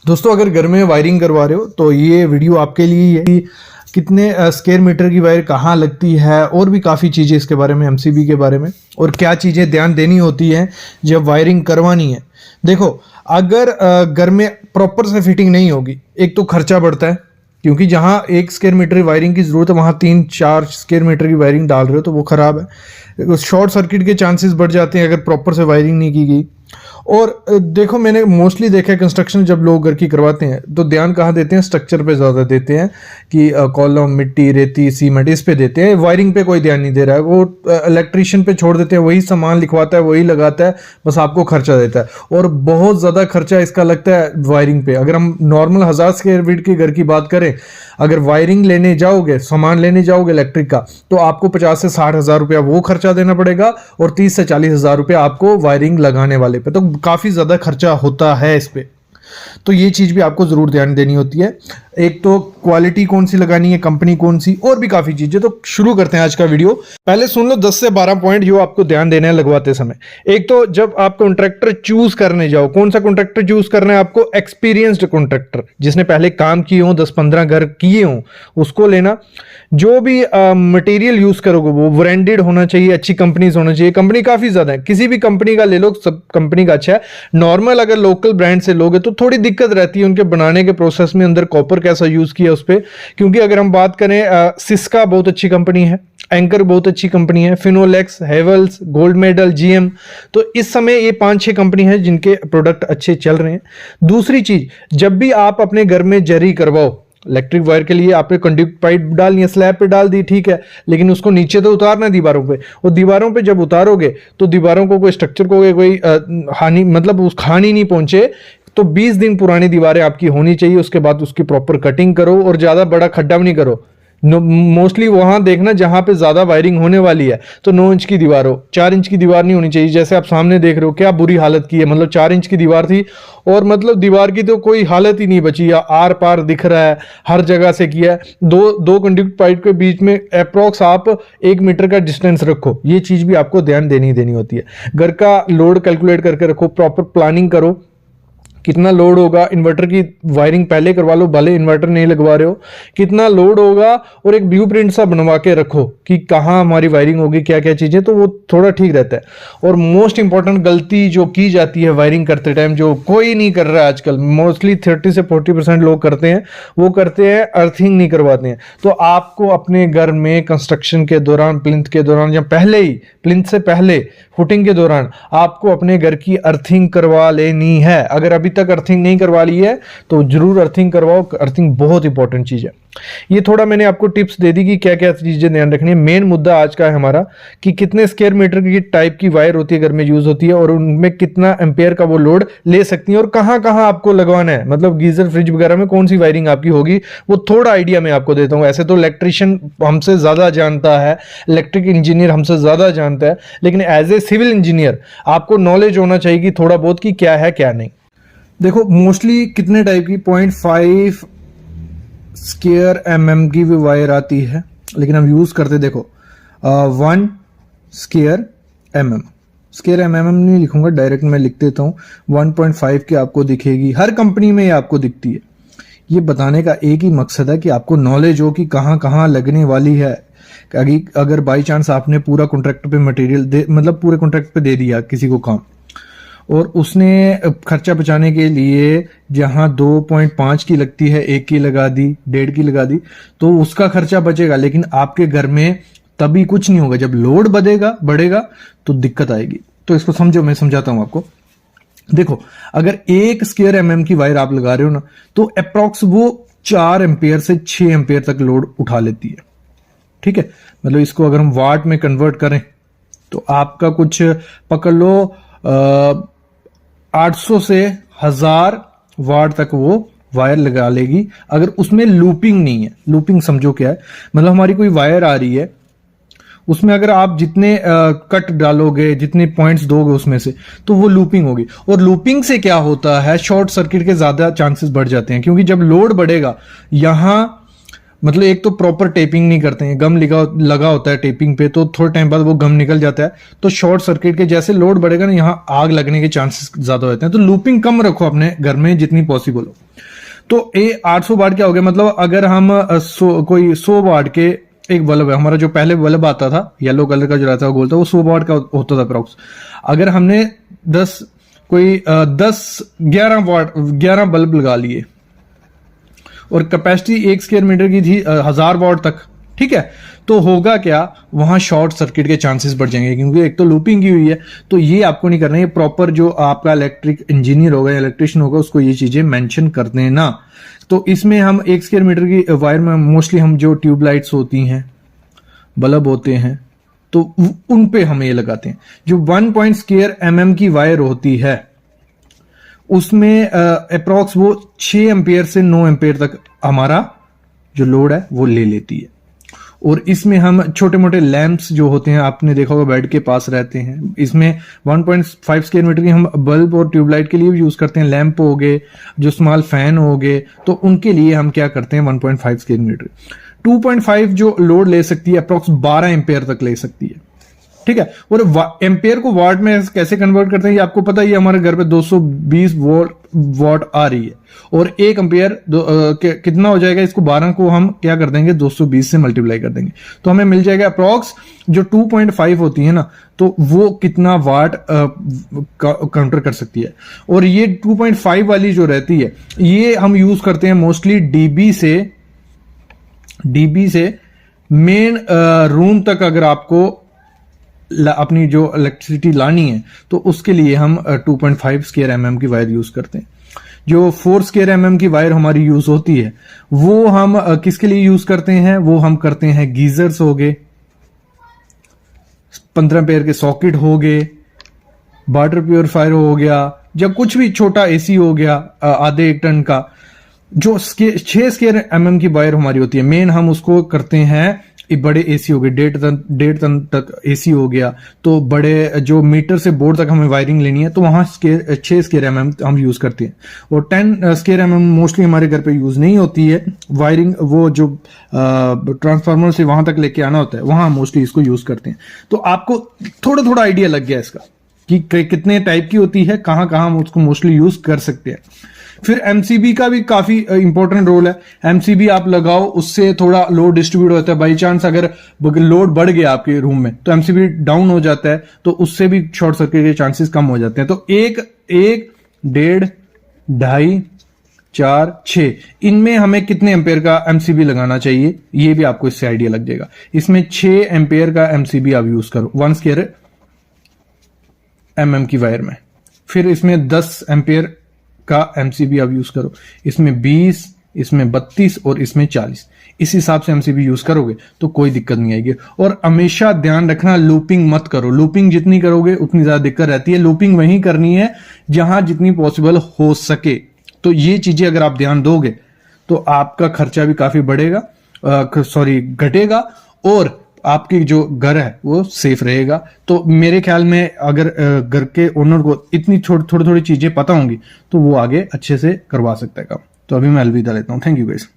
दोस्तों अगर घर में वायरिंग करवा रहे हो तो ये वीडियो आपके लिए ही है कि कितने स्क्वायर मीटर की वायर कहाँ लगती है और भी काफ़ी चीज़ें इसके बारे में, एमसीबी के बारे में, और क्या चीज़ें ध्यान देनी होती है जब वायरिंग करवानी है। देखो, अगर घर में प्रॉपर से फिटिंग नहीं होगी, एक तो खर्चा बढ़ता है, क्योंकि जहाँ 1 स्क्वायर मीटर की वायरिंग की ज़रूरत है वहाँ 3-4 स्क्वायर मीटर की वायरिंग डाल रहे हो तो वो ख़राब है। शॉर्ट सर्किट के चांसेस बढ़ जाते हैं अगर प्रॉपर से वायरिंग नहीं की गई। और देखो, मैंने मोस्टली देखा है कंस्ट्रक्शन जब लोग घर की करवाते हैं तो ध्यान कहाँ देते हैं, स्ट्रक्चर पे ज़्यादा देते हैं कि कॉलम, मिट्टी, रेती, सीमेंट इस पे देते हैं, वायरिंग पे कोई ध्यान नहीं दे रहा है। वो इलेक्ट्रीशियन पे छोड़ देते हैं, वही सामान लिखवाता है, वही लगाता है, बस आपको खर्चा देता है। और बहुत ज़्यादा खर्चा इसका लगता है वायरिंग पे। अगर हम नॉर्मल 1000 स्क्वायर फीट के घर की बात करें, अगर वायरिंग लेने जाओगे, सामान लेने जाओगे इलेक्ट्रिक का, तो आपको 50 से 60 हज़ार रुपया वो खर्चा देना पड़ेगा और 30 से 40 हज़ार रुपया आपको वायरिंग लगाने वाले पे। तो काफ़ी ज़्यादा खर्चा होता है इस पे, तो ये चीज़ भी आपको ज़रूर ध्यान देनी होती है। एक तो क्वालिटी कौन सी लगानी है, कंपनी कौन सी, और भी काफ़ी चीज़ें। तो शुरू करते हैं आज का वीडियो। पहले सुन लो 10 से 12 पॉइंट जो आपको ध्यान देने हैं लगवाते समय। एक तो जब आप कॉन्ट्रैक्टर चूज करने जाओ, कौन सा कॉन्ट्रैक्टर चूज करना है आपको? एक्सपीरियंस्ड कॉन्ट्रैक्टर, जिसने पहले काम किए हों, 10-15 घर किए हों, उसको लेना। जो भी मटेरियल यूज करोगे वो ब्रांडेड होना चाहिए, अच्छी कंपनीज होना चाहिए। कंपनी काफ़ी ज़्यादा है, किसी भी कंपनी का ले लो, सब कंपनी का अच्छा है। नॉर्मल अगर लोकल ब्रांड से लोगे तो थोड़ी दिक्कत रहती है उनके बनाने के प्रोसेस में, अंदर कॉपर कैसा यूज किया उस पर। क्योंकि अगर हम बात करें, सिस्का बहुत अच्छी कंपनी है, एंकर बहुत अच्छी कंपनी है, Finolex, Havells, gold medal, GM, तो इस समय ये 5-6 कंपनी है जिनके प्रोडक्ट अच्छे चल रहे हैं। दूसरी चीज, जब भी आप अपने घर में जरी करवाओ, इलेक्ट्रिक वायर के लिए आपने कंडक्ट पाइप डालनी है, स्लैब पे डाल दी, ठीक है, लेकिन उसको नीचे तो उतारना है दीवारों पे। और दीवारों पे जब उतारोगे तो दीवारों को, कोई स्ट्रक्चर को कोई हानि, मतलब उस हानि नहीं पहुंचे, तो 20 दिन पुरानी दीवारें आपकी होनी चाहिए। उसके बाद उसकी प्रॉपर कटिंग करो और ज़्यादा बड़ा खड्डा भी नहीं करो। मोस्टली वहां देखना जहां पे ज्यादा वायरिंग होने वाली है, तो 9 इंच की दीवार हो, 4 इंच की दीवार नहीं होनी चाहिए। जैसे आप सामने देख रहे हो, क्या बुरी हालत की है, मतलब 4 इंच की दीवार थी और मतलब दीवार की तो कोई हालत ही नहीं बची, या आर पार दिख रहा है, हर जगह से किया है। दो कंडक्ट पाइप के बीच में अप्रोक्स आप 1 मीटर का डिस्टेंस रखो। ये चीज भी आपको ध्यान देनी होती है। घर का लोड कैलकुलेट करके रखो, प्रॉपर प्लानिंग करो कितना लोड होगा। इन्वर्टर की वायरिंग पहले करवा लो, भले इन्वर्टर नहीं लगवा रहे हो, कितना लोड होगा, और एक ब्लू प्रिंट सा बनवा के रखो कि कहाँ हमारी वायरिंग होगी, क्या क्या चीज़ें, तो वो थोड़ा ठीक रहता है। और मोस्ट इंपॉर्टेंट गलती जो की जाती है वायरिंग करते टाइम, जो कोई नहीं कर रहा है आजकल, मोस्टली 30 से 40% लोग करते हैं, वो करते हैं अर्थिंग नहीं करवाते हैं। तो आपको अपने घर में कंस्ट्रक्शन के दौरान, प्लिंथ के दौरान, या पहले ही प्लिंथ से पहले फुटिंग के दौरान आपको अपने घर की अर्थिंग करवा लेनी है। अगर अभी तक अर्थिंग नहीं करवा ली है तो जरूर अर्थिंग करवाओ। अर्थिंग बहुत इंपॉर्टेंट चीज है। ये थोड़ा मैंने आपको टिप्स दे दी कि क्या क्या चीजें ध्यान रखनी है। मेन मुद्दा आज का है हमारा कि कितने स्क्वायर मीटर की टाइप की वायर होती है घर में यूज होती है, और उनमें कितना एम्पेयर का वो लोड ले सकती है, और कहां कहां आपको लगवाना है। मतलब गीजर, फ्रिज वगैरह में कौन सी वायरिंग आपकी होगी, वो थोड़ा आइडिया मैं आपको देता हूं। ऐसे तो इलेक्ट्रिशियन हमसे ज्यादा जानता है, इलेक्ट्रिक इंजीनियर हमसे ज्यादा जानता है, लेकिन एज ए सिविल इंजीनियर आपको नॉलेज होना चाहिए कि थोड़ा बहुत कि क्या है क्या नहीं। देखो, मोस्टली कितने टाइप की 0.5 स्क्वायर mm की भी वायर आती है, लेकिन हम यूज करते, देखो 1 स्क्वायर mm, स्क्वायर mm नहीं लिखूंगा, डायरेक्ट मैं लिख देता हूं। 1.5 की आपको दिखेगी, हर कंपनी में ये आपको दिखती है। ये बताने का एक ही मकसद है कि आपको नॉलेज हो कि कहाँ कहाँ लगने वाली है। अगर बाई चांस आपने पूरा कॉन्ट्रैक्ट पे मटेरियल मतलब पूरे कॉन्ट्रैक्ट पे दे दिया किसी को काम, और उसने खर्चा बचाने के लिए जहां 2.5 की लगती है 1 की लगा दी, 1.5 की लगा दी, तो उसका खर्चा बचेगा, लेकिन आपके घर में तभी कुछ नहीं होगा। जब लोड बढ़ेगा तो दिक्कत आएगी। तो इसको समझो, मैं समझाता हूं आपको। देखो, अगर 1 स्क्वायर mm की वायर आप लगा रहे हो ना, तो अप्रोक्स वो 4 एम्पेयर से 6 एम्पेयर तक लोड उठा लेती है, ठीक है। मतलब इसको अगर हम वाट में कन्वर्ट करें तो आपका कुछ पकड़ लो 800 से 1000 वाट तक वो वायर लगा लेगी, अगर उसमें लूपिंग नहीं है। लूपिंग समझो क्या है, मतलब हमारी कोई वायर आ रही है, उसमें अगर आप जितने कट डालोगे, जितने पॉइंट्स दोगे उसमें से, तो वो लूपिंग होगी। और लूपिंग से क्या होता है, शॉर्ट सर्किट के ज्यादा चांसेस बढ़ जाते हैं, क्योंकि जब लोड बढ़ेगा, यहां मतलब एक तो प्रॉपर टेपिंग नहीं करते हैं, गम लगा होता है टेपिंग पे, तो थोड़े टाइम बाद वो गम निकल जाता है, तो शॉर्ट सर्किट के जैसे लोड बढ़ेगा ना, यहाँ आग लगने के चांसेस ज्यादा होते हैं। तो लूपिंग कम रखो अपने घर में जितनी पॉसिबल हो। तो ये 800 वाट क्या हो गया, मतलब अगर हम कोई 100 वाट के एक बल्ब है, हमारा जो पहले बल्ब आता था येलो कलर का जो रहता है गोल था, वो 100 वाट का होता था अप्रॉक्स। अगर हमने 11 बल्ब लगा लिए और कैपेसिटी 1 स्क्वायर मीटर की थी 1000 वाट तक, ठीक है, तो होगा क्या, वहां शॉर्ट सर्किट के चांसेस बढ़ जाएंगे, क्योंकि एक तो लूपिंग की हुई है। तो ये आपको नहीं करना है, प्रॉपर जो आपका इलेक्ट्रिक इंजीनियर होगा, इलेक्ट्रिशियन होगा, उसको ये चीजें मेंशन कर देना। तो इसमें हम 1 स्क्वायर मीटर की वायर में मोस्टली हम जो ट्यूबलाइट्स होती हैं, बल्ब होते हैं, तो उन पे हम ये लगाते हैं। जो 1 स्क्वायर mm की वायर होती है उसमें अप्रॉक्स वो 6 एम्पियर से 9 एम्पियर तक हमारा जो लोड है वो ले लेती है। और इसमें हम छोटे मोटे लैंप्स जो होते हैं, आपने देखा होगा बेड के पास रहते हैं, इसमें 1.5 स्क्वायर मीटर की हम बल्ब और ट्यूबलाइट के लिए भी यूज करते हैं। लैंप हो गए, जो स्मॉल फैन हो गए, तो उनके लिए हम क्या करते हैं 1.5 स्क्वायर मीटर। 2.5 जो लोड ले सकती है अप्रॉक्स 12 एम्पेयर तक ले सकती है, ठीक है। और एम्पेयर को वाट में कैसे कन्वर्ट करते हैं ये आपको पता ही, हमारे घर पे 220 वाट आ रही है, और 1 एम्पेयर कितना हो जाएगा, इसको 12 को हम क्या कर देंगे 220 से मल्टीप्लाई कर देंगे, तो हमें मिल जाएगा अप्रॉक्स जो 2.5 होती है ना, तो वो कितना वाट काउंटर कर सकती है। और ये 2.5 वाली जो रहती है ये हम यूज करते हैं मोस्टली डीबी से मेन रूम तक अगर आपको अपनी जो इलेक्ट्रिसिटी लानी है, तो उसके लिए हम 2.5 स्क्वायर mm की वायर यूज करते हैं। जो 4 स्क्वायर mm की वायर हमारी यूज होती है वो हम किसके लिए यूज करते हैं, वो हम करते हैं गीजर्स हो गए, 15 एम्पेयर के सॉकेट हो गए, वाटर प्योरीफायर हो गया, जब कुछ भी छोटा एसी हो गया आधे 1 टन का, जो 6 स्क्वायर mm की वायर हमारी होती है मेन, हम उसको करते हैं बड़े एसी हो गए, 1.5 टन तक एसी हो गया, तो बड़े जो मीटर से बोर्ड तक हमें वायरिंग लेनी है, तो वहां 6 स्क्वायर mm हम यूज करते हैं। और 10 स्क्वायर mm मोस्टली हमारे घर पे यूज नहीं होती है वायरिंग, वो जो ट्रांसफार्मर से वहां तक लेके आना होता है, वहां मोस्टली इसको यूज करते हैं। तो आपको थोड़ा थोड़ा आइडिया लग गया इसका कि कितने टाइप की होती है, कहां कहां हम उसको मोस्टली यूज कर सकते हैं। फिर एमसीबी का भी काफी इंपॉर्टेंट रोल है। एमसीबी आप लगाओ, उससे थोड़ा लोड डिस्ट्रीब्यूट होता है। बाई चांस अगर लोड बढ़ गया आपके रूम में तो एमसीबी डाउन हो जाता है, तो उससे भी शॉर्ट सर्किट के चांसेस कम हो जाते हैं। तो 1, 1.5, 2.5, 4, 6 इनमें हमें कितने एम्पेयर का एमसीबी लगाना चाहिए ये भी आपको इससे आइडिया लग जाएगा। इसमें 6 एम्पेयर का एमसीबी आप यूज करो 1 स्क्वायर mm की वायर में। फिर इसमें 10 एम्पेयर का एमसीबी आप यूज करो, इसमें 20, इसमें 32 और इसमें 40। इस हिसाब से एमसीबी यूज करोगे तो कोई दिक्कत नहीं आएगी। और हमेशा ध्यान रखना लूपिंग मत करो, लूपिंग जितनी करोगे उतनी ज्यादा दिक्कत रहती है। लूपिंग वहीं करनी है जहां जितनी पॉसिबल हो सके। तो ये चीजें अगर आप ध्यान दोगे तो आपका खर्चा भी काफी घटेगा और आपकी जो घर है वो सेफ रहेगा। तो मेरे ख्याल में अगर घर के ओनर को इतनी थोड़ी थोड़ी चीजें पता होंगी तो वो आगे अच्छे से करवा सकता है काम। तो अभी मैं अलविदा लेता हूँ। Thank you guys.